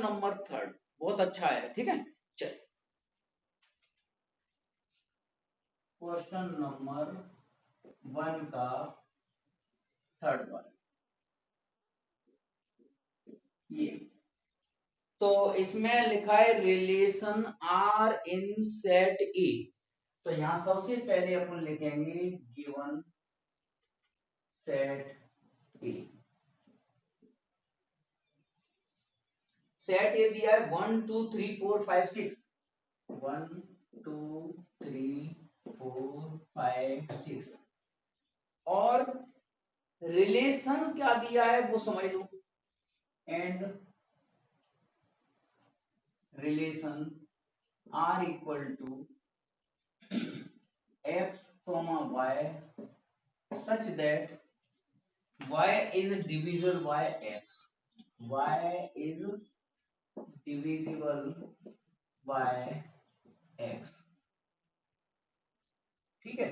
Question number 3 बहुत अच्छा है, ठीक है। चल क्वेश्चन नंबर 1 का 3rd वाला ये, तो इसमें लिखा है relation R in set A. तो यहां सबसे पहले अपन लिखेंगे given set A. Set A दिया है 1 2 3 4 5 6, 1 2 3 4 5 6, और रिलेशन क्या दिया है वो समझ लो। And relation are equal to x comma Y such that y is divisible by x, y is divisible by x, ठीक है।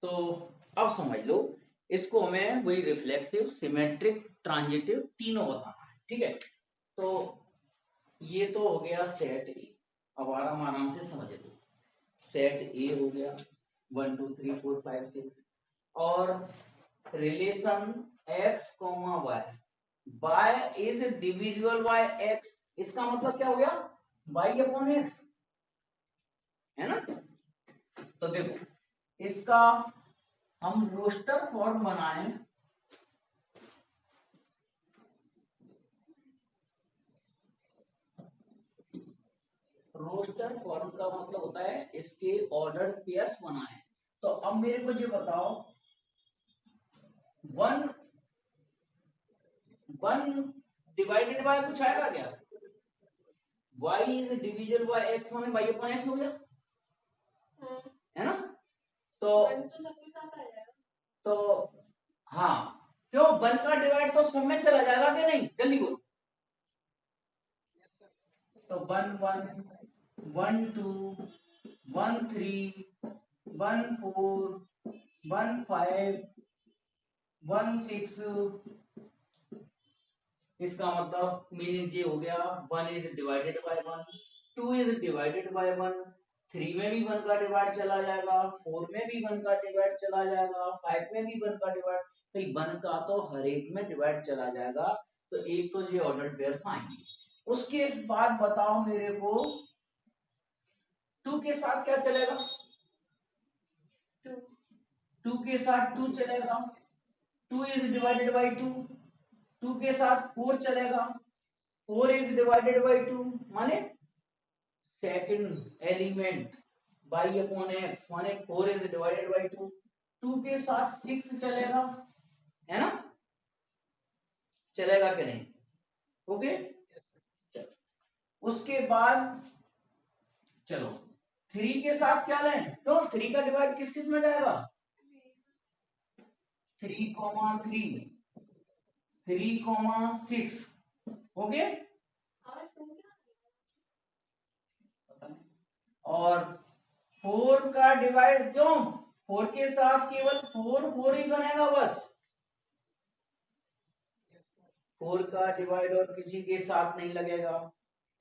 तो अब समझ लो, इसको हमें वही रिफ्लेक्सिव, सिमेट्रिक, ट्रांजिटिव तीनों बताना है, ठीक है। तो ये तो हो गया सेट ए। अब आराम से समझ लो, सेट ए हो गया 1 2 3 4 5 6, और relation x comma y, y is divisible bye x, इसका मतलब क्या हो गया y अपॉन x, है ना। तो देखो इसका हम रोस्टर फॉर्म बनाएं, रोस्टर फॉर्म का मतलब होता है इसके ऑर्डर पेयर्स बनाएं। तो अब मेरे को ये बताओ, वन डिवाइडेड बाय कुछ आएगा क्या, y is divisible bye x माने y अपॉन x हो गया, है ना। तो हाँ, क्यों 1 का डिवाइड तो सब में चला जाएगा कि नहीं, जल्दी बोलो। तो 1 1 1 2 1 3 1 4 1 5 1 6, इसका मतलब मीनिंग ये हो गया 1 is divided by 1, 2 is divided by 1, 3 में भी 1 का डिवाइड चला जाएगा, 4 में भी 1 का डिवाइड चला जाएगा, 5 में भी 1 का डिवाइड, तो 1 का तो हर एक में डिवाइड चला जाएगा। तो एक तो ये ऑर्डर पेयर्स आएंगे। उसके बाद बताओ मेरे को 2 के साथ क्या चलेगा, 2 के साथ 2 चलेगा, 2 इज डिवाइडेड बाय 2, 2 के साथ 4 चलेगा, 4 इज डिवाइडेड बाय 2 माने second element by upon x माने 4 इज डिवाइडेड बाय 2, 2 के साथ 6 चलेगा, है ना, चलेगा कि नहीं, ओके। उसके बाद चलो 3 के साथ क्या लें, तो 3 का डिवाइड किस किस में जाएगा, 3,3 3,6, ओके। और 4 का डिवाइड क्यों, 4 के साथ केवल 4 4 ही बनेगा बस, 4 का डिवाइड और किसी के साथ नहीं लगेगा।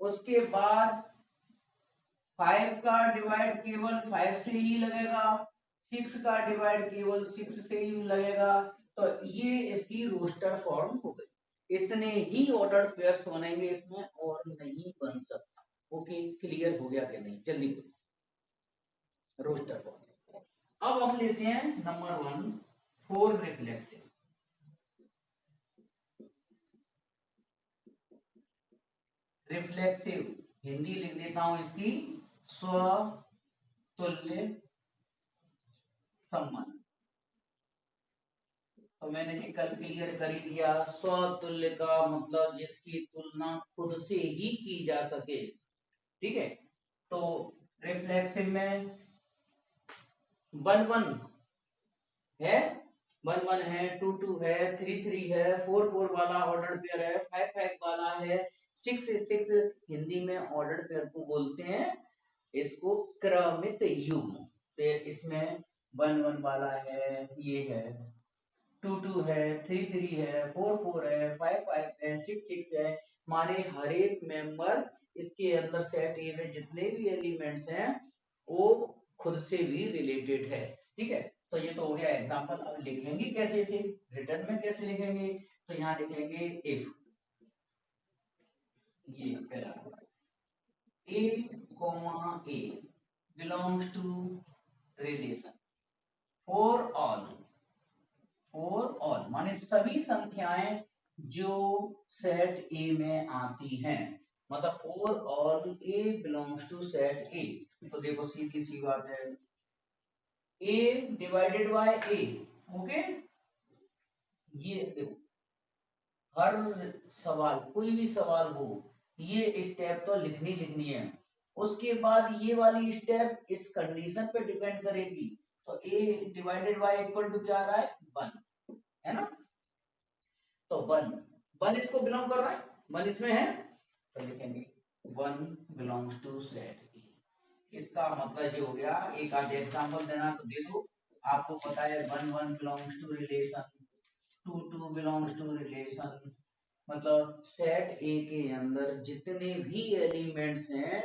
उसके बाद 5 का डिवाइड केवल 5 से ही लगेगा, 6 का डिवाइड केवल 6 से ही लगेगा। तो ये इसकी रोस्टर फॉर्म हो गई, इतने ही ऑर्डर पेयर्स बनेंगे इसमें और नहीं बन सकता। ओके, क्लियर हो गया कि नहीं, जल्दी रोस्टर फॉर्म। अब हम लेते हैं नंबर 1 4 रिफ्लेक्सिव। रिफ्लेक्सिव हिंदी लिख देता हूं इसकी, स्वतुल्य संबंध। तो मैंने ये कल क्लियर कर ही दिया, स्वतुल्य का मतलब जिसकी तुलना खुद से ही की जा सके, ठीक है। तो रिफ्लेक्सिव में 1 1 है, 1 1 है, 2 2 है, 3 3 है, 4 4 वाला ऑर्डर पेयर है, 5 5 वाला है, 6 6 हिंदी में ऑर्डर पेयर को बोलते हैं, इसको क्रमित युग्म। तो इसमें 1 1 वाला है, ये है, 2 2 है, 3 3 है, 4 4 है, 5 5 है, 6 6 है, हमारे हर एक मेंबर इसके अंदर सेट ए में जितने भी एलिमेंट्स हैं वो खुद से भी रिलेटेड है। ठीक है, तो ये तो हो गया एग्जांपल। अब लिखेंगे कैसे इसे, रिटर्न में कैसे लिखेंगे, तो यहाँ लिखेंगे इफ ये a comma a belongs to relation for all माने सभी संख्याएं जो सेट ए में आती हैं, मतलब for all A belongs to set A. तो देखो सीधी सी बात है, A divided by A, okay. ये देखो हर सवाल, कोई भी सवाल हो, ये स्टेप तो लिखनी है। उसके बाद ये वाली स्टेप इस कंडीशन पे डिपेंड करेगी। तो a divided by equal to क्या आ रहा है, 1, है ना। तो 1 इसको बिलोंग कर रहा है, 1 इसमें है, तो लिखेंगे 1 बिलोंग्स टू सेट ए। इसका मतलब ये हो गया। एक आध एग्जांपल देना तो देखो, आपको पता है 1 belongs to relation, 2 belongs to relation, मतलब सेट ए के अंदर जितने भी एलिमेंट्स हैं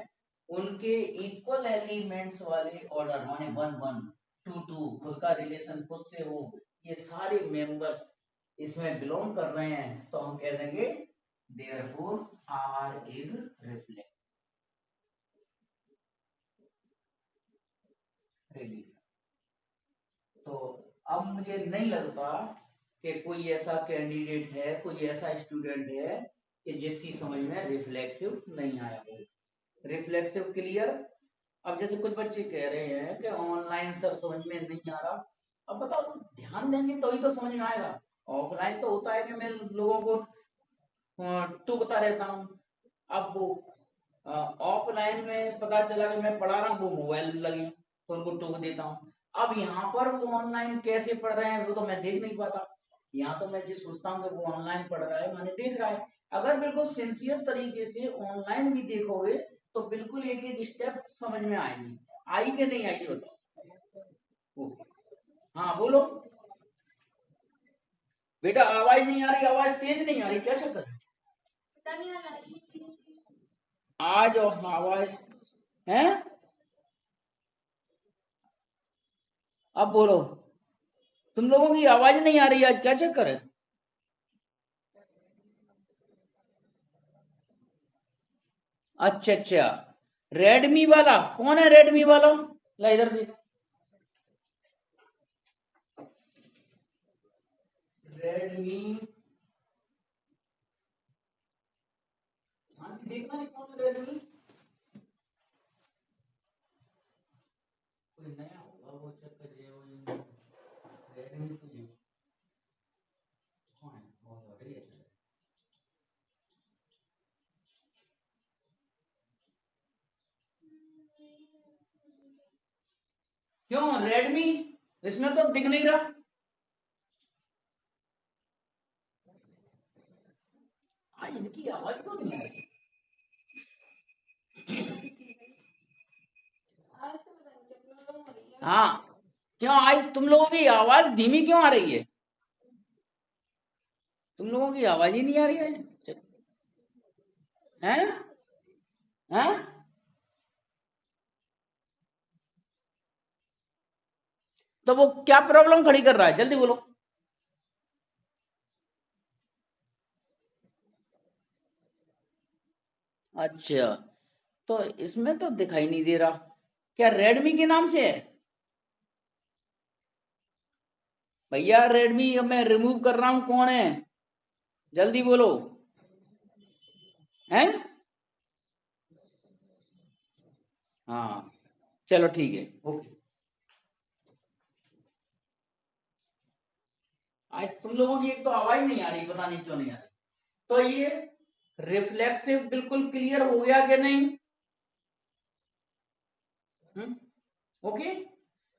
उनके इक्वल एलिमेंट्स वाले ऑर्डर माने 1 1 2 2 खुद का रिलेशन खुद से हो, ये सारे मेंबर्स इसमें बिलोंग कर रहे हैं, तो हम कह देंगे देयरफॉर आर इज रिफ्लेक्ट। तो अब मुझे नहीं लगता कि कोई ऐसा कैंडिडेट है, कोई ऐसा स्टूडेंट है कि जिसकी समझ में रिफ्लेक्सिव नहीं आया हो। Reflexive clear. अब जैसे कुछ बच्चे कह रहे हैं कि ऑनलाइन सर समझ में नहीं आ रहा, अब बताओ ध्यान देंगे तो ही तो समझ में आएगा। ऑफलाइन तो होता है कि मैं लोगों को टूकता रहता हूँ। अब वो ऑफलाइन में पता चला कि मैं पढ़ा रहा हूँ, वो मोबाइल लगे तो उनको टोक देता हूँ। अब यहाँ पर वो ऑनलाइन कैसे पढ़ रहे हैं वो तो मैं देख नहीं पाता। यहाँ तो मैं जो सोचता हूँ कि वो ऑनलाइन पढ़ रहा है, मैंने देख रहा है। अगर बिल्कुल सिंसियर तरीके से ऑनलाइन भी देखोगे तो बिल्कुल एक एक स्टेप समझ में आएगी। आई कि नहीं आई बताओ। हाँ बोलो बेटा, आवाज नहीं आ रही, आवाज तेज नहीं आ रही, क्या चक्कर है? आज और आवाज है। अब बोलो, तुम लोगों की आवाज नहीं आ रही, आज क्या चक्कर है? अच्छा अच्छा, रेडमी वाला कौन है, रेडमी वाला ला इधर देख। रेडमी, हाँ देखना है कौन है रेडमी। कोई नया होगा वो चक्कर जे वो रेडमी तो ये कौन है, बहुत बड़ी है। क्यों रेडमी, इसमें तो दिख नहीं रहा। आज इनकी आवाज क्यों नहीं आ रही? हाँ, क्यों आज तुम लोगों की आवाज धीमी क्यों आ रही है? तुम लोगों की आवाज ही नहीं आ रही है, हैं? हैं? तो वो क्या प्रॉब्लम खड़ी कर रहा है, जल्दी बोलो। अच्छा, तो इसमें तो दिखाई नहीं दे रहा, क्या रेडमी के नाम से है? भैया रेडमी अब मैं रिमूव कर रहा हूं, कौन है जल्दी बोलो। हैं? हाँ चलो ठीक है, ओके। आज तुम लोगों की एक तो आवाज नहीं आ रही, पता नहीं क्यों नहीं आ रही। तो ये रिफ्लेक्सिव बिल्कुल क्लियर हो गया कि नहीं? ओके।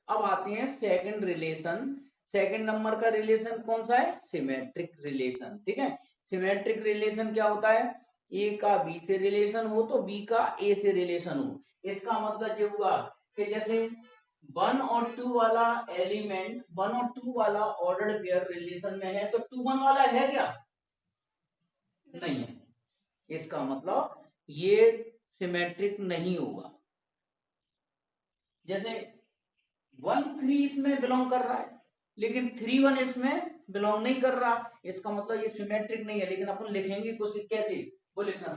अब आते हैं सेकंड रिलेशन। सेकंड नंबर का रिलेशन कौन सा है, सिमेट्रिक रिलेशन। ठीक है, सिमेट्रिक रिलेशन क्या होता है, ए का बी से रिलेशन हो तो बी का ए से रिलेशन हो। इसका मतलब ये हुआ कि जैसे 1 और 2 वाला एलिमेंट 1 और 2 वाला ऑर्डर्ड पेयर रिलेशन में है, तो 2 1 वाला है क्या, नहीं है। इसका मतलब ये सिमेट्रिक नहीं होगा। जैसे 1 3 इसमें बिलोंग कर रहा है, लेकिन 3 1 इसमें बिलोंग नहीं कर रहा, इसका मतलब ये सिमेट्रिक नहीं है। लेकिन अपन लिखेंगे कुछ कैसे, वो लिखना।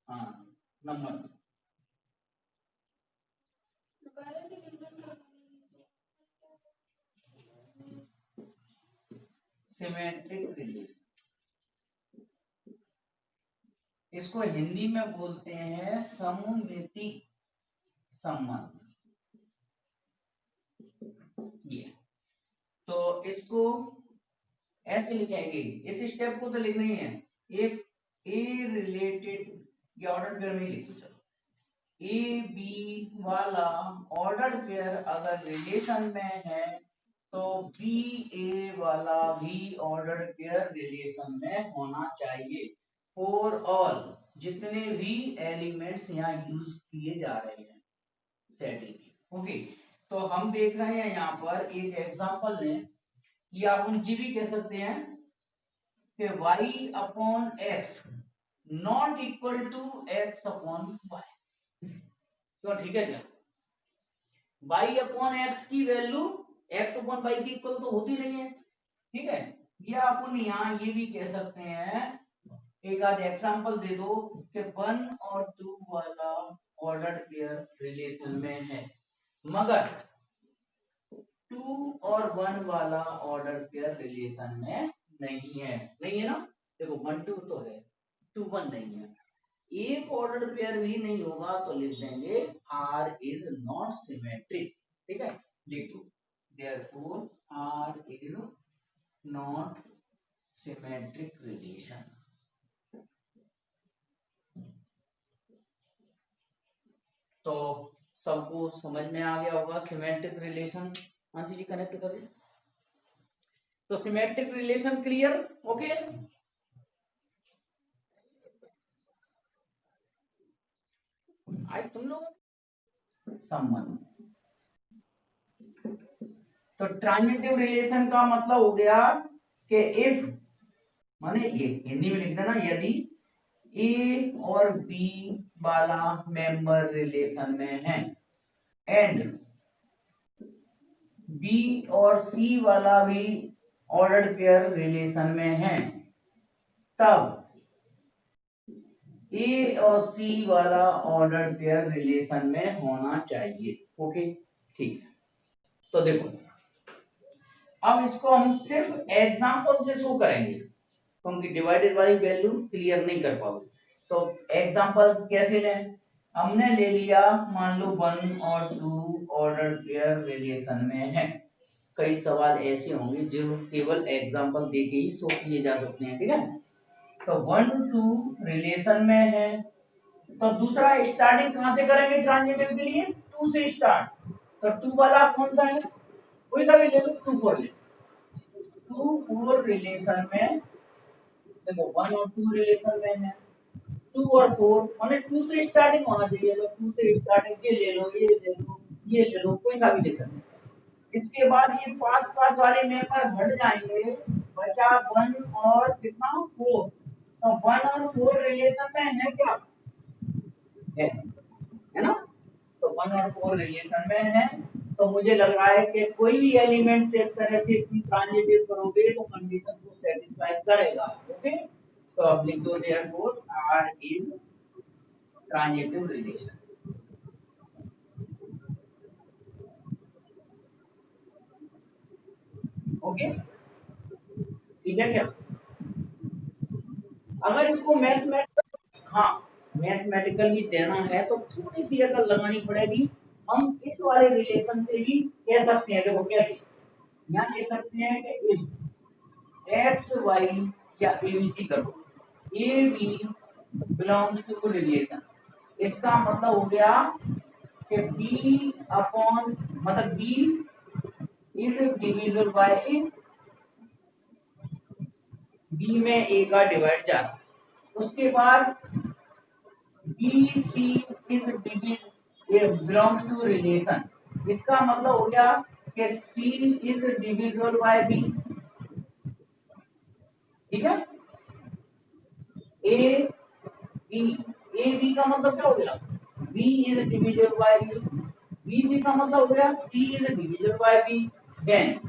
हाँ, नंबर सिमेट्रिक रिलेशन, इसको हिंदी में बोलते हैं सममिति संबंध। ये तो इसको ऐसे लिखेंगे, इस स्टेप को तो लिखना ही है। एक ए रिलेटेड, ये ऑर्डर पेयर में लिखो। चलो ए बी वाला ऑर्डर पेयर अगर रिलेशन में है तो बी ए वाला भी ऑर्डर पेयर रिलेशन में होना चाहिए फॉर ऑल, जितने भी एलिमेंट्स यहाँ यूज किए जा रहे हैं सेटिंग। ओके, तो हम देख रहे हैं यहाँ पर एक एग्जांपल लें कि आप जी भी कह सकते हैं कि y upon x not equal to x upon y। तो ठीक है क्या, y अपॉन x की वैल्यू x अपॉन y की इक्वल तो होती नहीं है, ठीक है। या अपन यहाँ ये भी कह सकते हैं, एक आध एग्जांपल दे दो कि 1 और 2 वाला ऑर्डर पेयर रिलेशन में है, मगर 2 और 1 वाला ऑर्डर पेयर रिलेशन में नहीं है। नहीं है ना, देखो 1 2 तो है, 2 1 नहीं है। एक ऑर्डर पेयर भी नहीं होगा तो लिख देंगे आर इज नॉट सिमेट्रिक। ठीक है, लिख दो therefore R is not symmetric relation. तो सबको समझ में आ गया होगा symmetric relation. Mansi ji connect कर दे। तो सिमेट्रिक रिलेशन क्लियर, ओके। आज तुम लोग संबंध, तो ट्रांजिटिव रिलेशन का मतलब हो गया कि इफ, माने ये हिंदी में लिख देना, यदि ए और बी वाला मेंबर रिलेशन में है एंड बी और सी वाला भी ऑर्डर पेयर रिलेशन में है, तब ए और सी वाला ऑर्डर पेयर रिलेशन में होना चाहिए। ओके, ठीक है। तो देखो अब इसको हम सिर्फ एग्जांपल से शो करेंगे, क्योंकि डिवाइडेड वाली वैल्यू क्लियर नहीं कर पाओगे। तो एग्जांपल कैसे लें, हमने ले लिया मान लो 1 और 2 ऑर्डर पेयर रिलेशन में है। कई सवाल ऐसे होंगे जो केवल एग्जांपल देके ही शो किए जा सकते हैं, ठीक है। तो 1 2 रिलेशन में है, तो दूसरा स्टार्टिंग कहां से करेंगे ट्रांजिटिव के लिए, 2 से स्टार्ट। तो 2 वाला कौन सा है, कोई सा भी ले लो, 2 4 ले, 2 4 रिलेशन में देखो 1 और 2 रिलेशन में है, 2 और 4 माने 2 से स्टार्टिंग होना चाहिए। तो 2 से स्टार्टिंग ये ले लो, ये ले लो, ये ले लो, कोई सा भी ले सकते हैं। इसके बाद ये पास पास वाले मेंबर हट जाएंगे, बचा 1 और कितना 4। तो 1 और 4 रिलेशन में है क्या, है ना। तो 1 और 4 रिलेशन में है, तो मुझे लग रहा है कि कोई भी एलिमेंट से इस तरह से ट्रांजिटिव करोगे तो कंडीशन को सेटिस्फाई करेगा। ओके, तो अब लिख दो therefore R is transitive relation. Okay, ठीक है क्या। अगर इसको मैथमेटिकल, हाँ मैथमेटिकली देना है तो थोड़ी सी अगर लगानी पड़ेगी। हम इस वाले रिलेशन से भी कह सकते हैं, देखो कैसे, यहाँ कह सकते हैं कि इफ एक्स वाई या एबीसी करो, A B belongs to relation, इसका मतलब हो गया कि बी अपॉन, मतलब B is divisible by A, B में ए का डिवाइड 4। उसके बाद B C is belongs to relation, इसका मतलब हो गया कि C is divisible by B, ठीक है। ए बी, ए बी का मतलब क्या हो गया, B is divisible by B, B C का मतलब हो गया C is divisible by B। Then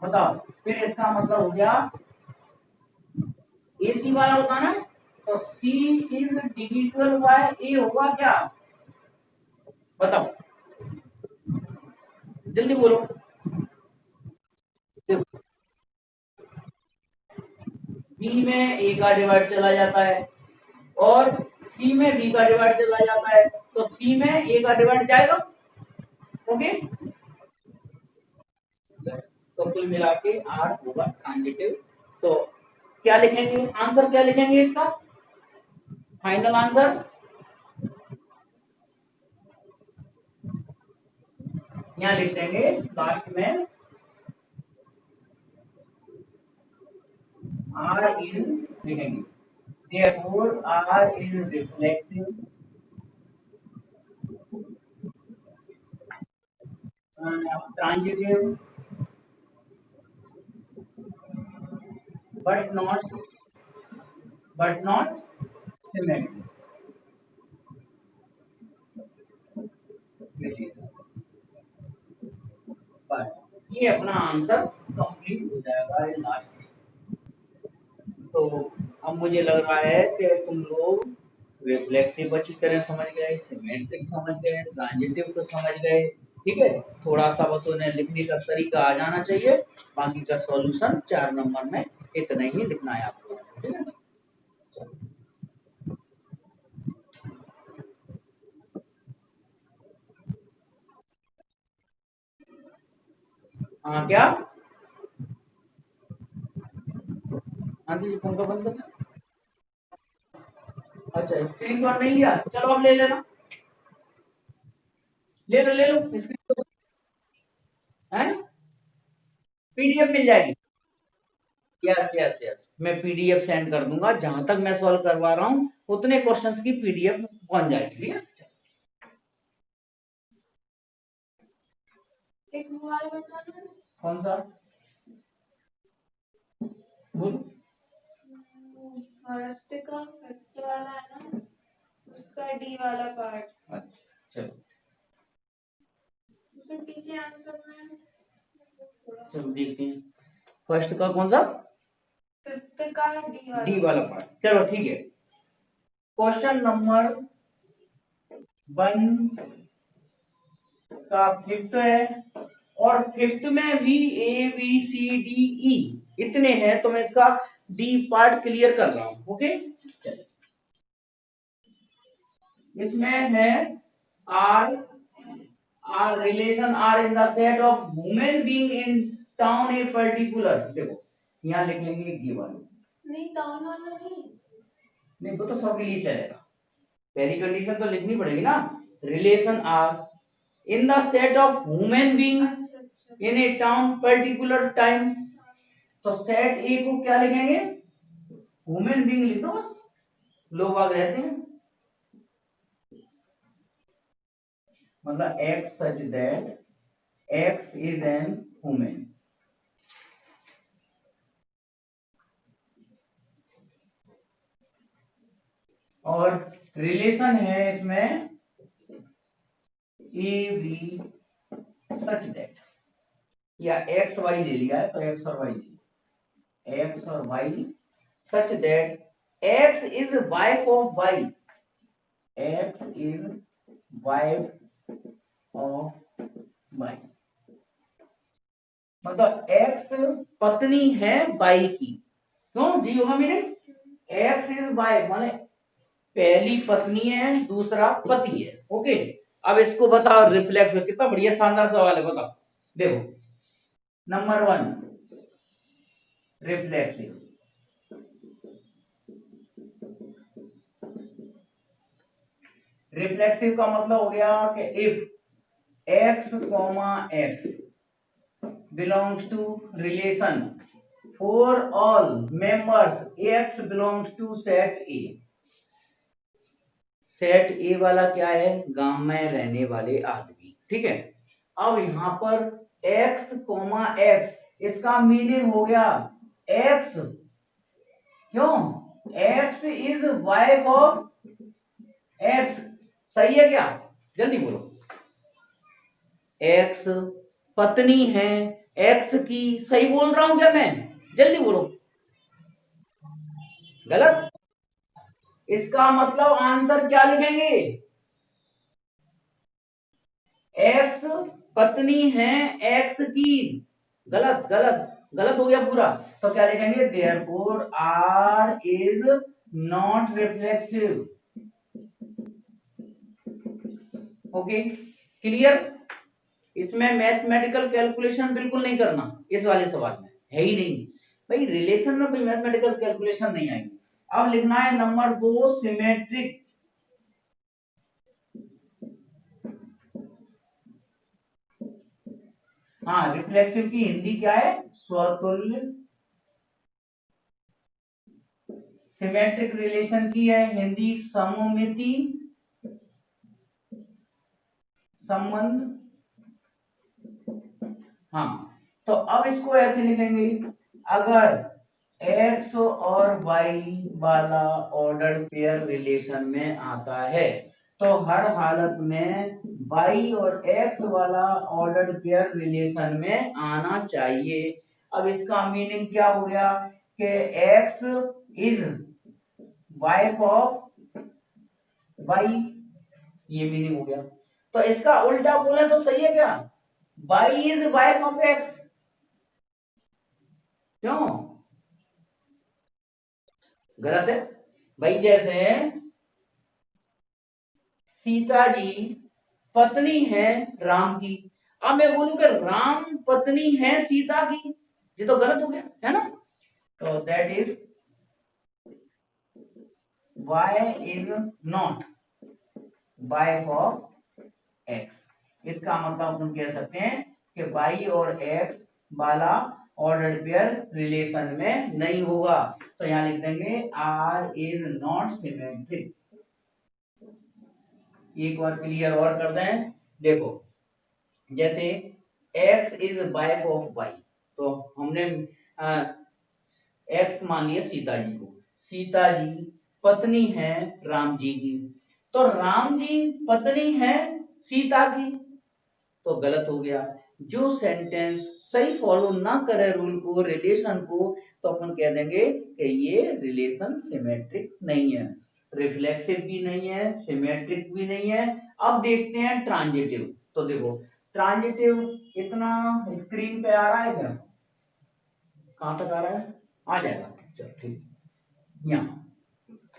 बताओ, फिर इसका मतलब हो गया ए सी वाला होता ना, तो C is divisible bye A होगा क्या, बताओ जल्दी बोलो। बी में ए का डिवाइड चला जाता है और सी में बी का डिवाइड चला जाता है, तो सी में ए का डिवाइड जाएगा, ओके। तो कुल मिला के आर होगा ट्रांजिटिव। तो क्या लिखेंगे, आंसर क्या लिखेंगे इसका, फाइनल आंसर यहाँ लिख देंगे लास्ट में, आर इज लिखेंगे, therefore R is reflexive transitive but not symmetric। बस ये अपना आंसर कंप्लीट हो जाएगा लास्ट। तो अब मुझे लग रहा है कि तुम लोग रिफ्लेक्सिव अच्छी तरह समझ गए, सिमेट्रिक समझ गए, ट्रांजिटिव तो समझ गए, ठीक है। थोड़ा सा बस उन्हें लिखने का तरीका आ जाना चाहिए, बाकी का सॉल्यूशन 4 नंबर में इतना ही लिखना है आपको, ठीक है। हाँ क्या, हाँ जी पंखा बंद करना। अच्छा स्क्रीनशॉट नहीं लिया, चलो अब ले लेना, ले लो स्क्रीन, है पीडीएफ मिल जाएगी। यस यस यस, मैं पीडीएफ सेंड कर दूंगा, जहां तक मैं सॉल्व करवा रहा हूँ उतने क्वेश्चंस की पीडीएफ बन जाएगी, ठीक है। एक मोबाइल बताना, कौन सा बोल, फर्स्ट का फिफ्थ वाला है ना, उसका डी वाला पार्ट। अच्छा चलो, उसके पीछे आंसर में चलो देखते हैं, फर्स्ट का कौन सा, फिफ्थ का डी वाला पार्ट, चलो ठीक है। क्वेश्चन नंबर 1 का फिफ्थ है, और फिफ्थ में भी ए बी सी डी ई इतने हैं, तो मैं इसका डी पार्ट क्लियर कर रहा हूं, ओके। इसमें है R, R relation R in the set of women being in town A particular, देखो यहाँ लिख लेंगे ये वाला, नहीं टाउन वाला नहीं, वो तो सबके लिए चलेगा, पहली कंडीशन तो लिखनी पड़ेगी ना, relation R in the set of women being in a town particular time, तो सेट ए को क्या लिखेंगे, वुमेन बीइंग लिख दो बस, लोग आगे रहते हैं, मतलब x such that x is an woman, और रिलेशन है इसमें ए बी सच दैट, या एक्स वाई ले लिया है तो एक्स और वाई, एक्स और Y such that X is wife of Y, X is wife of Y, मतलब एक्स पत्नी है वाई की, क्यों जी होगा मेरे, एक्स इज वाइफ माने पहली पत्नी है दूसरा पति है, ओके। अब इसको बताओ रिफ्लेक्स, कितना बढ़िया शानदार सवाल है, बताओ देखो, नंबर 1 रिफ्लेक्सिव, रिफ्लेक्सिव का मतलब हो गया कि if x, x belongs to relation for all members x belongs to set A, set ए वाला क्या है, गांव में रहने वाले आदमी, ठीक है। अब यहाँ पर x कोमा x, इसका मीनिंग हो गया x, क्यों x is wife of x, सही है क्या? जल्दी बोलो। x पत्नी है x की, सही बोल रहा हूं क्या मैं? जल्दी बोलो। गलत। इसका मतलब आंसर क्या लिखेंगे? x पत्नी है x की, गलत गलत गलत हो गया पूरा। तो क्या लिखेंगे? Therefore r is not reflexive. Okay, clear? इसमें मैथमेटिकल कैलकुलेशन बिल्कुल नहीं करना, इस वाले सवाल में है ही नहीं भाई, रिलेशन में कोई मैथमेटिकल कैलकुलेशन नहीं आएगी। अब लिखना है नंबर 2 सिमेट्रिक। हाँ, रिफ्लेक्सिव की हिंदी क्या है? स्वतुल्य। सिमेट्रिक रिलेशन की है हिंदी सममिति संबंध। हाँ, तो अब इसको ऐसे लिखेंगे, अगर x और y वाला ऑर्डर पेयर रिलेशन में आता है तो हर हालत में y और x वाला ऑर्डर पेयर रिलेशन में आना चाहिए। अब इसका मीनिंग क्या हो गया कि x is wife of y, ये मीनिंग हो गया। तो इसका उल्टा बोले तो सही है क्या? y is wife of x, क्यों? गलत है भाई। जैसे सीता जी पत्नी है राम की, अब मैं बोलूं कि राम पत्नी है सीता की, ये तो गलत हो गया है ना? तो that is y is not wife of x। इसका मतलब हम कह सकते हैं कि y और x वाला ऑर्डर पेयर रिलेशन में नहीं होगा। तो यहां लिख देंगे r इज नॉट सिमेट्रिक। एक बार क्लियर और कर दें, देखो जैसे x is wife of y, तो हमने x मान लिया सीता जी को, सीता जी पत्नी है राम जी की, तो राम जी पत्नी है सीता की, तो गलत हो गया। जो सेंटेंस सही फॉलो ना करे रूल को, रिलेशन को, तो अपन कह देंगे कि ये रिलेशन सिमेट्रिक नहीं है, रिफ्लेक्सिव भी नहीं है, सिमेट्रिक भी नहीं है। अब देखते हैं ट्रांजिटिव। तो देखो ट्रांजिटिव इतना स्क्रीन पे आ रहा है क्या? कहां तक आ रहा है? आ जाएगा, चलो ठीक। यहाँ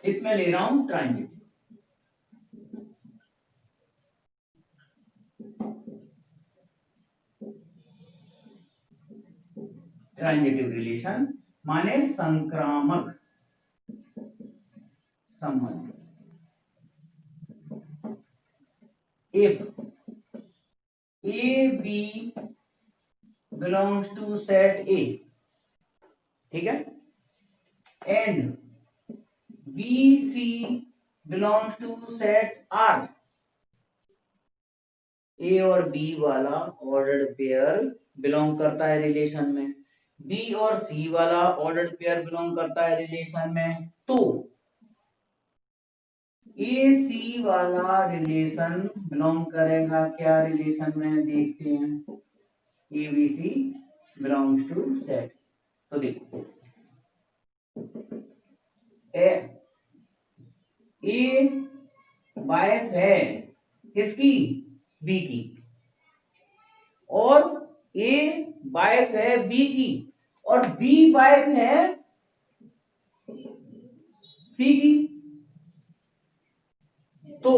इसमें ले रहा हूं ट्रांजिटिव। ट्रांजिटिव रिलेशन माने संक्रामक संबंध। If A B belongs to set A, ठीक है, and B C belongs to set R, A और B वाला ऑर्डर्ड पेयर बिलोंग करता है रिलेशन में, B और C वाला ऑर्डर्ड पेयर बिलोंग करता है रिलेशन में, तो ए सी वाला रिलेशन बिलोंग करेगा क्या रिलेशन में? देखते हैं। A B C belongs to set. तो देखो ए वाइफ है किसकी? बी की, और ए वाइफ है बी की, और बी वाइफ है सी की। तो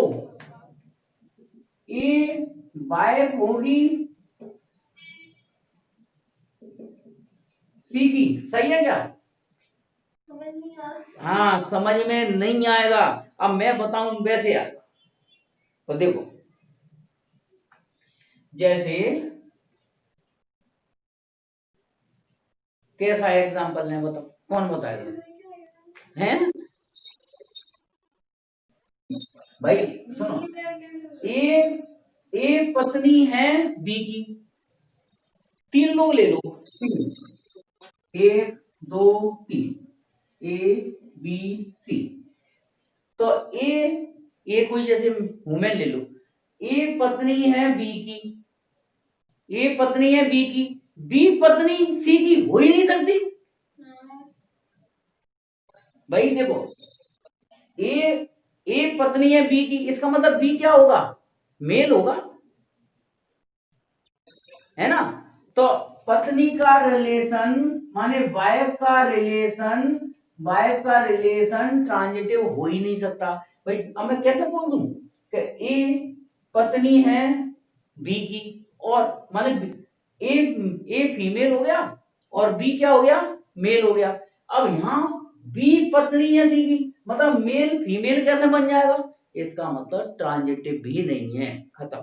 ए वाइफ होगी सी की, सही है क्या? हाँ, समझ में नहीं आएगा, अब मैं बताऊं वैसे आएगा। तो देखो जैसे कैसा एग्जांपल है बताओ, कौन बताएगा? हैं भाई सुनो, ए ए पत्नी है बी की, तीन लोग ले लो, तीन, एक दो तीन, ए बी सी। तो ए कोई जैसे वुमेन ले लो, ए पत्नी है बी की, ए पत्नी है बी की, बी पत्नी सी की हो ही नहीं सकती। भाई देखो, ए ए पत्नी है बी की, इसका मतलब बी क्या होगा, मेल होगा, है ना। तो पत्नी का रिलेशन माने वाइफ का रिलेशन ट्रांजिटिव हो ही नहीं सकता। भाई अब मैं कैसे बोल दूं कि ए पत्नी है बी की, और माने ए ए फीमेल हो गया और बी क्या हो गया, मेल हो गया। अब यहाँ बी पत्नी है सी की, मतलब मेल फीमेल कैसे बन जाएगा, इसका मतलब ट्रांजिटिव भी नहीं है, खत्म।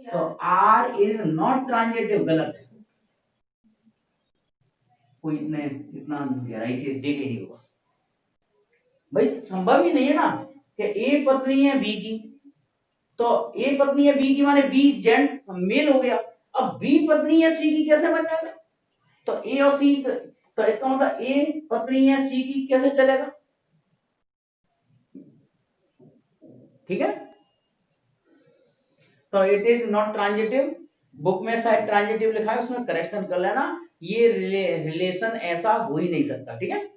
तो आर इज नॉट ट्रांजिटिव, गलत है, कोई इतना गहराई से देखे नहीं होगा। भाई संभव ही नहीं है ना कि ए पत्नी है बी की, तो ए पत्नी है बी की माने बी जेंट मेल हो गया, अब बी पत्नी है सी की कैसे बन जाएगा, तो ए और सी, तो इसका मतलब ए पत्नी है सी की कैसे चलेगा, ठीक है। तो it is not transitive, book में शायद ट्रांजिटिव लिखा है, उसमें करेक्शन कर लेना, ये रिलेशन ऐसा हो ही नहीं सकता, ठीक है।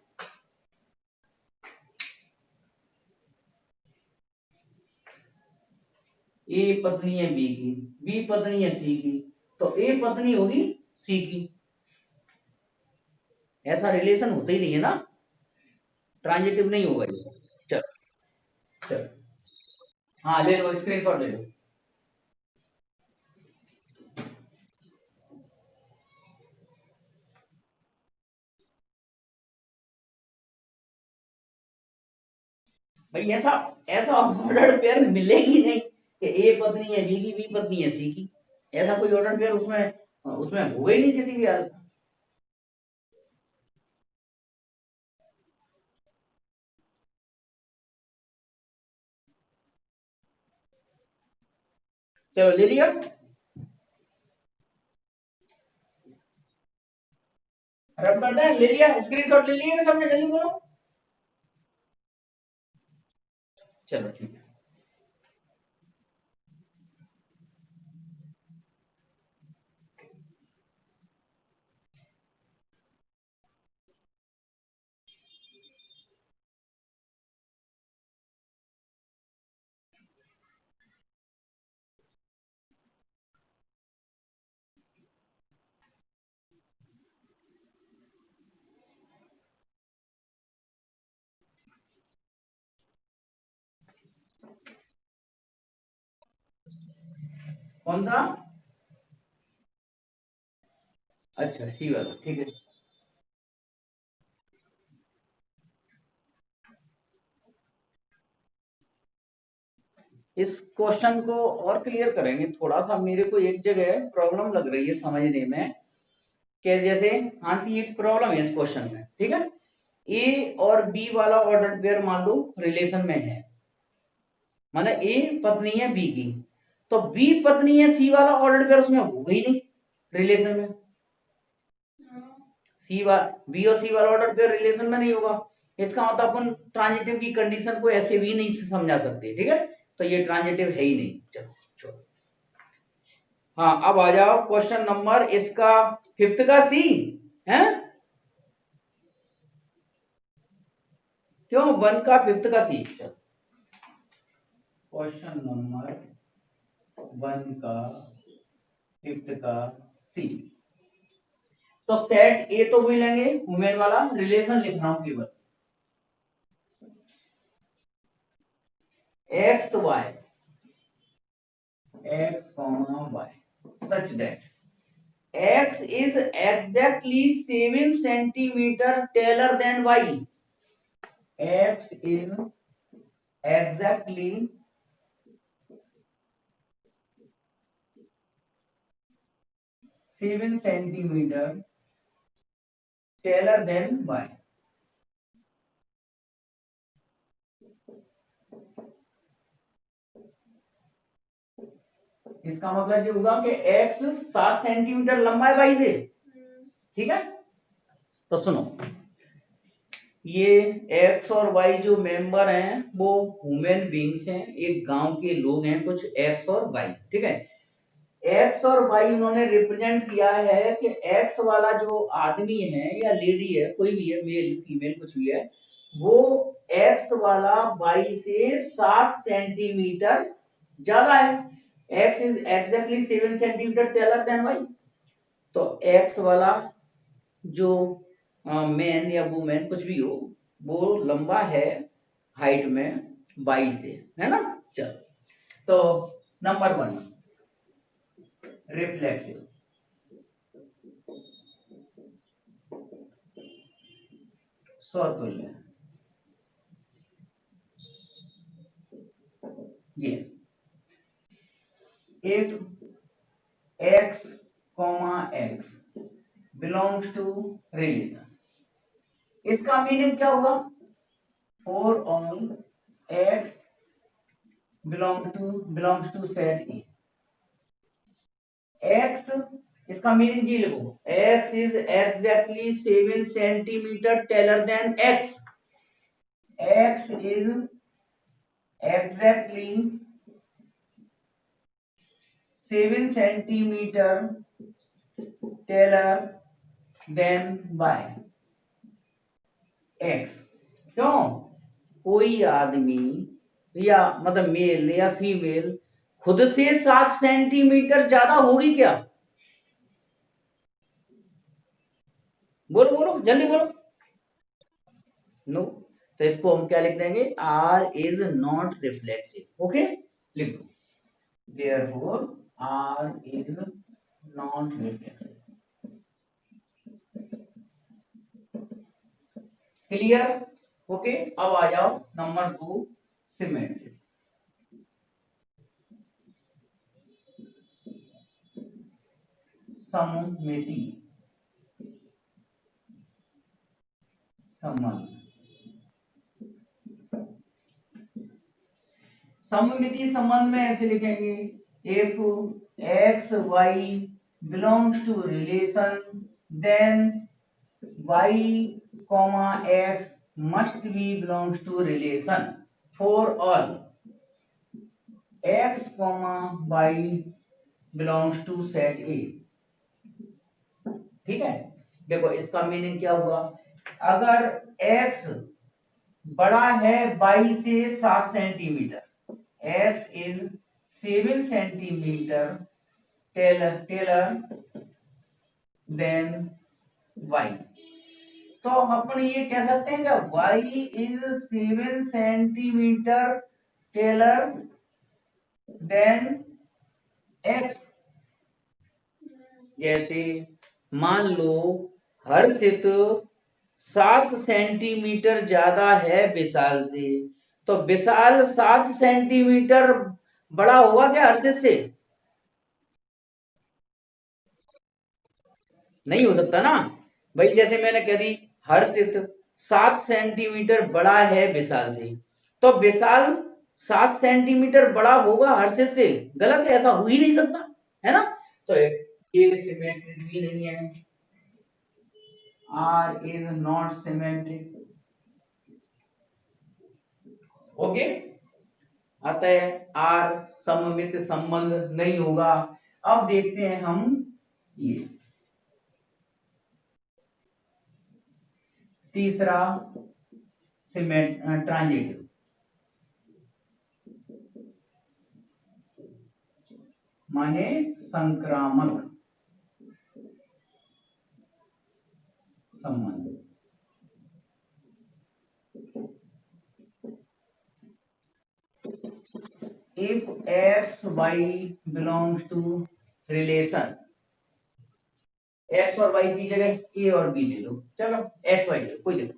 ए पत्नी है बी की, बी पत्नी है सी की, तो ए पत्नी होगी सी की, ऐसा रिलेशन होता ही नहीं है ना, ट्रांजिटिव नहीं होगा ये। चल चल, हाँ ले लो, स्क्रीनशॉट ले लो। भाई ऐसा ऐसा ऑर्डर पेयर मिलेगी नहीं कि ए पत्नी है बी की, बी पत्नी है सी की, ऐसा कोई ऑर्डर पेयर उसमें उसमें होगा ही नहीं किसी भी हालत में। चलो ले लिया, रब करते हैं, ले लिया स्क्रीनशॉट, ले लिया सबने, जल्दी करो। चलो ठीक है। कौन सा, अच्छा सी वाला, ठीक है। इस क्वेश्चन को और क्लियर करेंगे थोड़ा सा, मेरे को एक जगह प्रॉब्लम लग रही है समझने में, कि जैसे हाँ की एक प्रॉब्लम है इस क्वेश्चन में, ठीक है। ए और बी वाला ऑर्डर पेयर मान लो रिलेशन में है, माने ए पत्नी है बी की, तो बी पत्नी है सी वाला ऑर्डर पेयर उसमें होगा ही नहीं रिलेशन में, सी वाला बी और सी वाला ऑर्डर पेयर रिलेशन में नहीं होगा, इसका मतलब अपन ट्रांजिटिव की कंडीशन को ऐसे भी नहीं समझा सकते, ठीक है। तो ये ट्रांजिटिव है ही नहीं, चलो छोड़ो। हाँ अब आ जाओ क्वेश्चन नंबर इसका फिफ्थ का सी है, क्यों वन का फिफ्थ का सी, चलो क्वेश्चन नंबर वन का फिफ्थ का सी। तो सेट ए तो वही लेंगे वुमेन वाला, रिलेशन लिख रहा हूं केवल, X Y, X comma Y such that x is exactly 7 centimeter taller than y, x is exactly 7 centimeter taller than y। इसका मतलब ये होगा कि x 7 सेंटीमीटर लंबा है y से, ठीक है। तो सुनो, ये एक्स और वाई जो मेंबर हैं वो ह्यूमन बींग्स हैं, एक गांव के लोग हैं कुछ एक्स और वाई, ठीक है। एक्स और वाई उन्होंने रिप्रेजेंट किया है कि एक्स वाला जो आदमी है या लेडी है, कोई भी है, मेल फीमेल कुछ भी है, वो एक्स वाला वाई से 7 सेंटीमीटर ज्यादा है। X is exactly 7 centimetre taller than Y. तो एक्स वाला जो मैन या वुमेन कुछ भी हो, वो लंबा है हाइट में 22 से, है ना। चलो, तो नंबर 1 रिफ्लेक्सिव। स्वतुल्य, ये if x, x belongs to relation, इसका मीनिंग क्या होगा? for all x belongs to set A, x, इसका मीनिंग ये लिखो, x is exactly 7 centimetre taller than x, x is exactly 7 centimetre taller than y, x। क्यों? कोई आदमी या मतलब मेल या फीमेल खुद से 7 सेंटीमीटर ज्यादा होगी क्या? बोलो बोलो जल्दी बोलो। नो, तो इसको हम क्या लिख देंगे? R is not reflexive. Okay, लिख दो, therefore R is not reflexive. Clear? Okay, अब आ जाओ नंबर 2 सिमेट्री। सममिति संबंध। सममिति संबंध में ऐसे लिखेंगे, if x y belongs to relation then y x must be belongs to relation for all x y belongs to set A। ठीक है, देखो इसका मीनिंग क्या हुआ? अगर x बड़ा है y से 7 centimetre, x is 7 centimetre taller than y, तो अपन ये कह सकते हैं कि y is 7 centimetre taller than x। जैसे मान लो हर्षित 7 सेंटीमीटर ज्यादा है विशाल से, तो विशाल 7 सेंटीमीटर बड़ा होगा क्या हर्षित से? नहीं हो सकता ना भाई। जैसे मैंने कह दी हर्षित 7 सेंटीमीटर बड़ा है विशाल से, तो विशाल 7 सेंटीमीटर बड़ा होगा हर्षित से? गलत है, ऐसा हो ही नहीं सकता, है ना। तो ये सिमेट्रिक भी नहीं है, R is not symmetric। Okay, अतः R सममित संबंध नहीं होगा। अब देखते हैं हम ये तीसरा ट्रांजिटिव। माने संक्रामक संबंध। if x y belongs to relation, x और y की जगह a और b ले लो, चलो x y ले, कोई जगह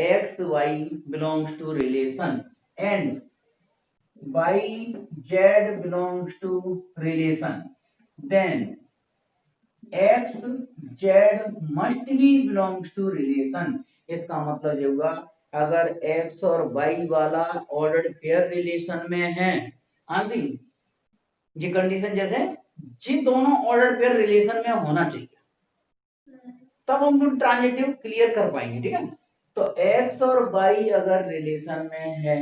x y belongs to relation and y z belongs to relation, then x z must be belongs to relation। इसका मतलब ये होगा अगर x और y वाला ऑर्डर्ड पेयर रिलेशन में है, हाँ जी, ये कंडीशन जैसे ये दोनों ऑर्डर पेयर रिलेशन में होना चाहिए, तब हम ट्रांजिटिव क्लियर कर पाएंगे। ठीक है, तो x और y अगर रिलेशन में है,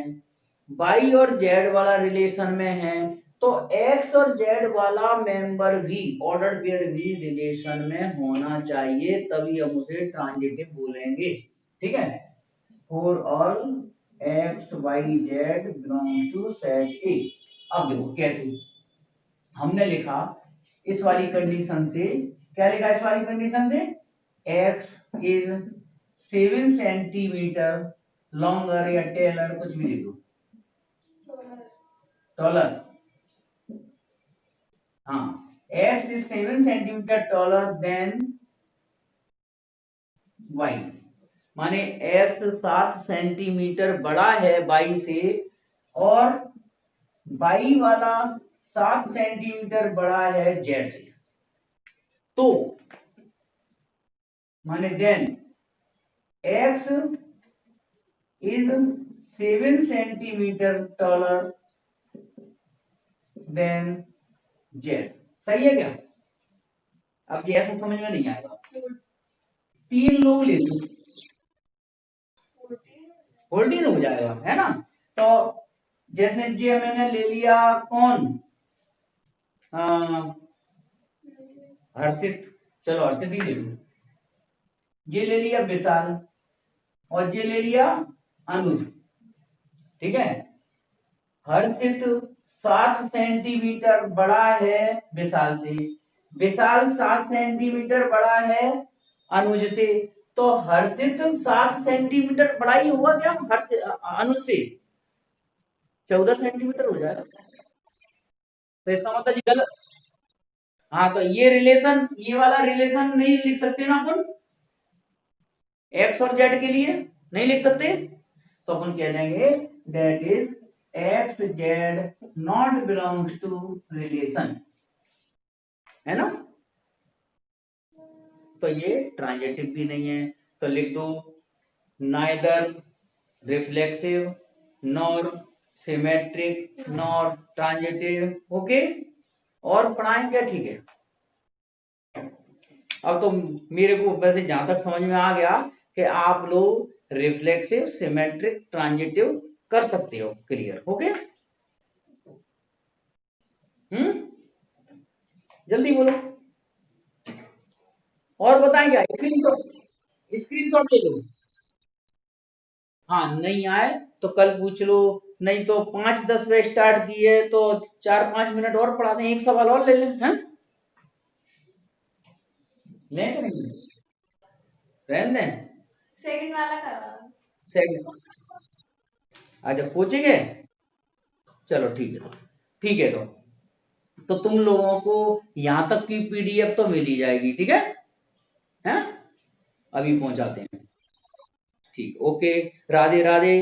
y और z वाला रिलेशन में है, तो x और z वाला मेंबर भी ऑर्डर पेयर भी रिलेशन में होना चाहिए, तभी हम उसे ट्रांजिटिव बोलेंगे। ठीक है, for all x y z belongs to set A. अब देखो कैसे हमने लिखा इस वाली कंडीशन से, क्या लिखा इस वाली कंडीशन से, x इज 7 सेंटीमीटर लॉन्गर या टेलर, कुछ भी लिख दो, टॉलर, हाँ, x is 7 centimetre taller than y, माने x 7 सेंटीमीटर बड़ा है y से, और y वाला 7 सेंटीमीटर बड़ा है z से, तो माने then x is 7 centimetre taller than z। सही है क्या? अब ये ऐसा समझ में नहीं आएगा, 3 लोग ले लो, 14 हो जाएगा, है ना। तो जैसे जे मैंने ले लिया कौन, हर्षित, चलो हर्षित ही ले लो, ये ले लिया विशाल, और ये ले लिया अनुज। ठीक है, हर्षित 7 सेंटीमीटर बड़ा है विशाल से, विशाल 7 सेंटीमीटर बड़ा है अनुज से, तो हर्षित 7 सेंटीमीटर बड़ा ही हुआ क्या अनुज से, 14 सेंटीमीटर हो जाएगा। तो इसका मतलब ये गलत, हाँ, तो ये रिलेशन, ये वाला रिलेशन नहीं लिख सकते ना अपन, एक्स और जेड के लिए नहीं लिख सकते, तो अपन कह देंगे that is X Z not belongs to relation, है ना। तो ये ट्रांजिटिव भी नहीं है, तो लिख दो neither reflexive nor symmetric nor transitive. Okay, और पढ़ाएं क्या? ठीक है, अब तो मेरे को वैसे जहां तक समझ में आ गया कि आप लोग रिफ्लेक्सिव सिमेट्रिक ट्रांजिटिव कर सकते हो, क्लियर। ओके, जल्दी बोलो, और बताएं क्या? स्क्रीनशॉट ले लो, हाँ, नहीं आए तो कल पूछ लो, नहीं तो 5-10 में स्टार्ट किए तो 4-5 मिनट और पढ़ा दें, एक सवाल और ले लें, हैं? लें कि नहीं? रहने दें, सेकंड वाला करवा, सेकंड, अच्छा पूछेंगे, चलो ठीक है, ठीक है, तो तुम लोगों को यहां तक की पीडीएफ तो मिल ही जाएगी, ठीक है, हैं? अभी पहुंचाते हैं, ठीक, ओके, राधे राधे।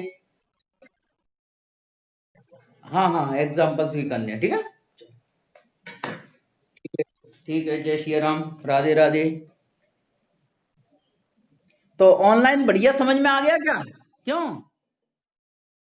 हाँ हाँ, एग्जाम्पल्स भी करने हैं, ठीक है, ठीक है, जय श्री राम, राधे राधे। तो ऑनलाइन बढ़िया समझ में आ गया क्या? क्यों?